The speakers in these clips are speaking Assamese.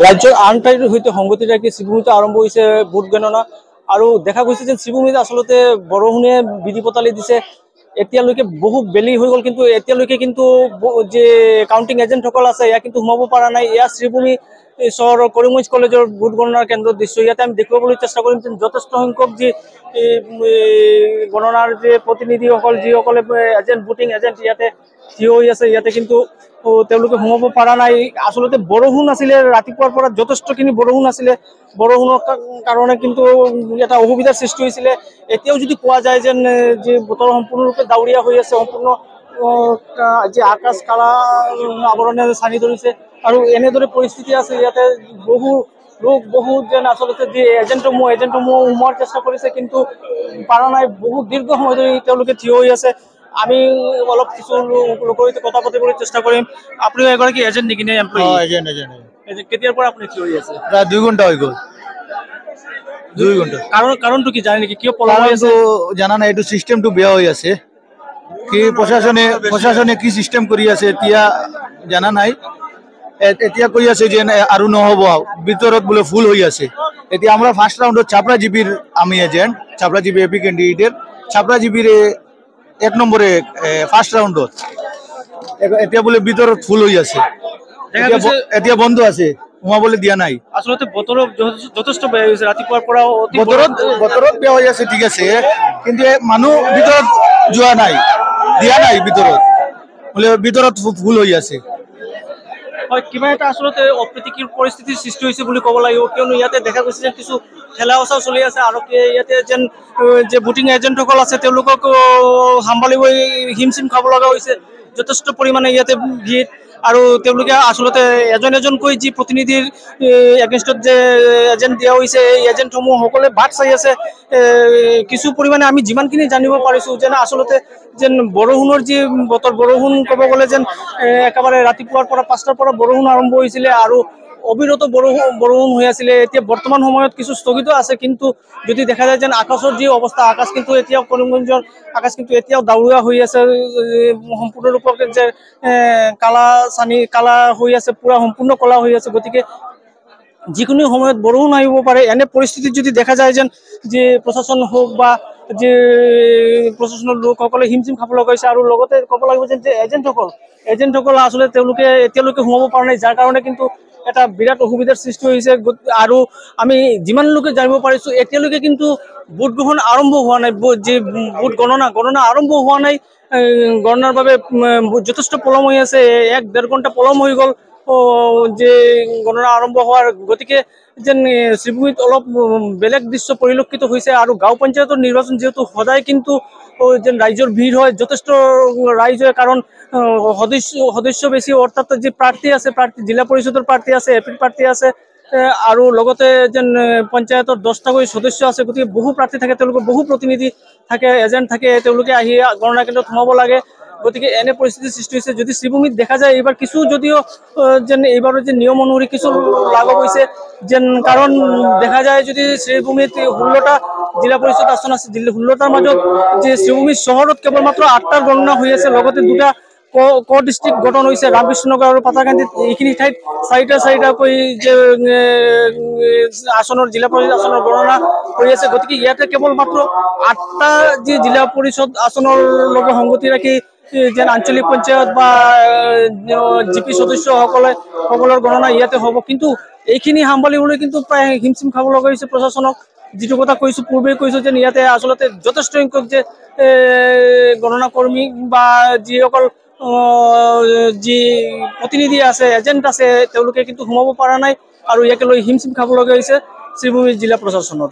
ৰাজ্যেৰ আন ঠাইৰ সৈতে সংগতি ৰাখি শিৱভূমিতে আৰম্ভ হৈছে ভোট গণনা আৰু দেখা গৈছে যে শিৱভূমিত আচলতে বৰষুণে বিধি পতালি দিছে। এতিয়ালৈকে বহু বেলি হৈ গ'ল, কিন্তু এতিয়ালৈকে কিন্তু যে কাউন্টিং এজেণ্টসকল আছে এয়া কিন্তু সোমাব পৰা নাই। এয়া শ্ৰীভূমি চহৰৰ কৰিমগঞ্জ কলেজৰ ভোট গণনাৰ কেন্দ্ৰৰ দৃশ্য। ইয়াতে আমি দেখুৱাবলৈ চেষ্টা কৰিম যে যথেষ্ট সংখ্যক যি গণনাৰ যে প্ৰতিনিধিসকল, যিসকলে এজেণ্ট ভোটিং এজেণ্ট ইয়াতে থিয় হৈ আছে, ইয়াতে কিন্তু তেওঁলোকে সোমাব পৰা নাই। আচলতে বৰষুণ আছিলে, ৰাতিপুৱাৰ পৰা যথেষ্টখিনি বৰষুণ আছিলে। বৰষুণৰ কাৰণে কিন্তু এটা অসুবিধাৰ সৃষ্টি হৈছিলে। এতিয়াও যদি কোৱা যায় যেন যে বতৰ সম্পূৰ্ণৰূপে ডাৱৰীয়া হৈ আছে, সম্পূৰ্ণ যে আকাশ কালা আৱৰণে ছানি ধৰিছে আৰু এনেদৰে পৰিস্থিতি আছে। ইয়াতে বহুত যেন আচলতে যি এজেণ্টসমূহ সোমোৱাৰ চেষ্টা কৰিছে, কিন্তু পাৰা নাই। বহুত দীৰ্ঘ সময় ধৰি তেওঁলোকে থিয় হৈ আছে। আমি অলপ কিছু লোকৰ সৈতে কথা পাতিবলৈ চেষ্টা কৰিম। আপুনিও এগৰাকী এজেণ্ট নেকি নে এমপ্লয়ী? এজেণ্ট। কেতিয়াৰ পৰা আপুনি থিয় হৈ আছে? প্ৰায় 2 ঘণ্টা হৈ গ'ল। 2 ঘণ্টা। কাৰণটো কি জানে নেকি? কিয় পলম হৈ আছে? জানা নাই, এইটো চিষ্টেমটো বেয়া হৈ আছে। কি প্ৰশাসনে কি চিষ্টেম কৰি আছে এতিয়া জানা নাই। এতিয়া কৈ আছে যে আৰু নহ'ব, ভিতৰত বোলে ফুল হৈ আছে। এতিয়া আমরা ফার্স্ট রাউন্ডত চাপড়া জিবির আমি এজেন্ট, চাপড়া জিবি এপি ক্যান্ডিডেটের চাপড়া জিবির 1 নম্বরে ফার্স্ট রাউন্ডত এতিয়া বোলে ভিতৰত ফুল হৈ আছে, এতিয়া বন্ধ আছে, সোমাবলৈ দিয়া নাই। আসলে বতৰ যথেষ্ট বেয়া হৈছে, ৰাতিপুৱাৰ পৰা বতৰত বেয়া হৈ আছে, ঠিক আছে, কিন্তু মানুহ ভিতৰত যোৱা নাই, দিয়া নাই ভিতৰত, বোলে ভিতৰত ফুল হৈ আছে। হয়, কিবা এটা আসলে অপ্ৰীতিকৰ পৰিস্থিতিৰ সৃষ্টি হৈছে বুলি ক'ব লাগিব, কিয়নো ইয়াতে দেখা গৈছে যে কিছু ঠেলা হেঁচা চলি আছে আৰু ইয়াতে যেন যে ভোটিং এজেণ্টসকল আছে তেওঁলোকক সাম্ভালিবলৈ হিমচিম খাব লগা হৈছে। যথেষ্ট পৰিমাণে ইয়াতে ভিৰ আৰু তেওঁলোকে আচলতে এজনকৈ যি প্ৰতিনিধিৰ এগেইনষ্টত যে এজেণ্ট দিয়া হৈছে, এই এজেণ্টসমূহ সকলোৱে বাট চাই আছে। কিছু পৰিমাণে আমি যিমানখিনি জানিব পাৰিছোঁ যেন আচলতে যেন বৰষুণৰ যি বতৰ, বৰষুণ ক'ব গ'লে যেন একেবাৰে ৰাতিপুৱাৰ পৰা 5টাৰ পৰা বৰষুণ আৰম্ভ হৈছিলে আৰু অবিৰত বৰষুণ হৈ আছিলে। এতিয়া বৰ্তমান সময়ত কিছু স্থগিত আছে, কিন্তু যদি দেখা যায় যেন আকাশৰ যি অৱস্থা, আকাশ কিন্তু এতিয়াও কৰিমগঞ্জৰ আকাশ কিন্তু এতিয়াও ডাৱৰীয়া হৈ আছে, সম্পূৰ্ণৰূপে যে কালা হৈ আছে, পুৰা সম্পূৰ্ণ কলা হৈ আছে। গতিকে যিকোনো সময়ত বৰষুণ আহিব পাৰে। এনে পৰিস্থিতিত যদি দেখা যায় যেন যে প্ৰশাসন হওক বা যে প্ৰশাসনৰ লোকসকলে হিমচিম খাব লগা হৈছে আৰু লগতে ক'ব লাগিব যে এজেণ্টসকল আচলতে তেওঁলোকে এতিয়ালৈকে সোমাব পৰা নাই, যাৰ কাৰণে কিন্তু এটা বিৰাট অসুবিধাৰ সৃষ্টি হৈছে। আৰু আমি যিমান লোকে জানিব পাৰিছোঁ এতিয়ালৈকে কিন্তু ভোট গ্ৰহণ আৰম্ভ হোৱা নাই, যি ভোট গণনা আৰম্ভ হোৱা নাই। গণনাৰ বাবে যথেষ্ট পলম হৈ আছে, 1-1.5 ঘণ্টা পলম হৈ গ'ল যে গণনা আৰম্ভ হোৱাৰ। গতিকে যেন শ্ৰীভূমিত অলপ বেলেগ দৃশ্য পৰিলক্ষিত হৈছে। আৰু গাঁও পঞ্চায়তৰ নিৰ্বাচন যিহেতু সদায় কিন্তু যেন ৰাইজৰ ভিৰ হয়, যথেষ্ট ৰাইজ হয়, কাৰণ সদস্য বেছি, অৰ্থাৎ যি প্ৰাৰ্থী আছে, জিলা পৰিষদৰ প্ৰাৰ্থী আছে, এপিৰ প্ৰাৰ্থী আছে আৰু লগতে যেন পঞ্চায়তৰ 10টাকৈ সদস্য আছে। গতিকে বহু প্ৰাৰ্থী থাকে, তেওঁলোকৰ বহু প্ৰতিনিধি থাকে, এজেণ্ট থাকে, তেওঁলোকে আহি গণনা কেন্দ্ৰত সোমাব লাগে। গতিকে এনে পৰিস্থিতিৰ সৃষ্টি হৈছে। যদি শ্ৰীভূমিত দেখা যায় এইবাৰ কিছু যদিও যেন এইবাৰৰ যে নিয়ম অনুসৰি কিছু লাঘৱ হৈছে যেন, কাৰণ দেখা যায় যদি শ্ৰীভূমিত 16টা জিলা পৰিষদ আসন আছে, 16টাৰ মাজত যে শ্ৰীভূমি চহৰত কেৱল মাত্ৰ 8টাৰ গণনা হৈ আছে, লগতে 2টা ক ডিষ্ট্ৰিক্ট গঠন হৈছে, ৰামকৃষ্ণনগৰ আৰু পাথাৰকান্দিত। এইখিনি ঠাইত 4টা যে আসনৰ জিলা পৰিষদ আসনৰ গণনা হৈ আছে। গতিকে ইয়াতে কেৱল মাত্ৰ 8টা যি জিলা পৰিষদ আসনৰ লগত সংগতি ৰাখি যেন আঞ্চলিক পঞ্চায়ত বা জিপি সদস্যসকলৰ গণনা ইয়াতে হ'ব, কিন্তু এইখিনি সাম্ভালিবলৈ কিন্তু প্ৰায় হিমচিম খাব লগা হৈছে প্ৰশাসনক। যিটো কথা কৈছোঁ, পূৰ্বে কৈছোঁ যেন ইয়াতে আচলতে যথেষ্ট সংখ্যক যে গণনা কৰ্মী বা যিসকল যি প্ৰতিনিধি আছে, এজেণ্ট আছে, তেওঁলোকে কিন্তু সোমাব পৰা নাই আৰু ইয়াকে লৈ হিমচিম খাব লগা হৈছে শ্ৰীভূমি জিলা প্ৰশাসনৰ।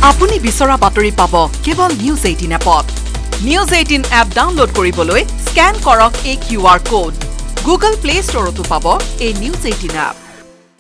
আপুনি বিচৰা বাতৰি পাব কেৱল নিউজ 18 এপত। নিউজ 18 এপ ডাউনলোড কৰিবলৈ স্ক্যান কৰক এই QR কোড। গুগল প্লে ষ্টৰতো পাব এই নিউজ 18 এপ।